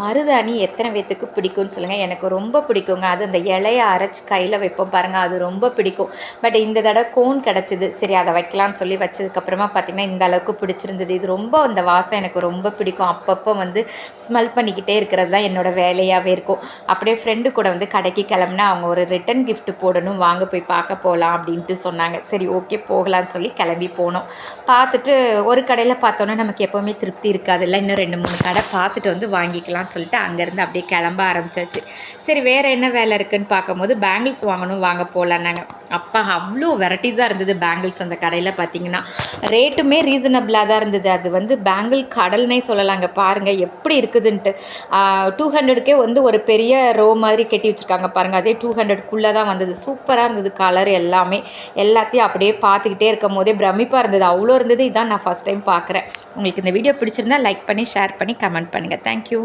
மருதாணி எத்தனை பேத்துக்கு பிடிக்கும்னு சொல்லுங்கள். எனக்கு ரொம்ப பிடிக்குங்க. அது அந்த இலைய அரைச்சி கையில் வைப்போம் பாருங்கள், அது ரொம்ப பிடிக்கும். பட் இந்த தடவை கோன் கிடச்சிது, சரி அதை வைக்கலான்னு சொல்லி வச்சதுக்கப்புறமா பார்த்திங்கன்னா இந்த அளவுக்கு பிடிச்சிருந்தது. இது ரொம்ப அந்த வாசம் எனக்கு ரொம்ப பிடிக்கும். அப்பப்போ வந்து ஸ்மெல் பண்ணிக்கிட்டே இருக்கிறது தான் என்னோடய வேலையாகவே இருக்கும். அப்படியே ஃப்ரெண்டு கூட வந்து கடைக்கு கிளம்புனா அவங்க ஒரு ரிட்டன் கிஃப்ட் போடணும், வாங்க போய் பார்க்க போகலாம் அப்படின்ட்டு சொன்னாங்க. சரி ஓகே போகலான்னு சொல்லி கிளம்பி போனோம். பார்த்துட்டு ஒரு கடையில் பார்த்தோன்னா நமக்கு எப்போவுமே திருப்தி இருக்காதுல்ல, இன்னும் 2 3 கடை பார்த்துட்டு வந்து வாங்கிக்கலாம் சொல்லிட்டு அங்கேருந்து அப்படியே கிளம்ப ஆரம்பிச்சாச்சு. சரி வேறு என்ன வேலை இருக்குதுன்னு பார்க்கும்போது பேங்கிள்ஸ் வாங்கணும், வாங்க போகலான்னாங்க. அப்பா அவ்வளோ வெரைட்டிஸாக இருந்தது பேங்கிள்ஸ் அந்த கடையில். பார்த்திங்கன்னா ரேட்டுமே ரீசனபிளாக தான் இருந்தது. அது வந்து பேங்கிள் கடல்னே சொல்லலாங்க. பாருங்கள் எப்படி இருக்குதுன்ட்டு. 200க்கே வந்து ஒரு பெரிய ரோ மாதிரி கட்டி வச்சுருக்காங்க பாருங்கள். அதே 200க்குள்ளே தான் வந்தது. சூப்பராக இருந்தது கலர் எல்லாமே. எல்லாத்தையும் அப்படியே பார்த்துக்கிட்டே இருக்கும் போதே பிரமிப்பாக இருந்தது. அவ்வளோ இருந்தது. இதான் நான் ஃபஸ்ட் டைம் பார்க்குறேன். உங்களுக்கு இந்த வீடியோ பிடிச்சிருந்தா லைக் பண்ணி ஷேர் பண்ணி கமெண்ட் பண்ணுங்கள். தேங்க்யூ.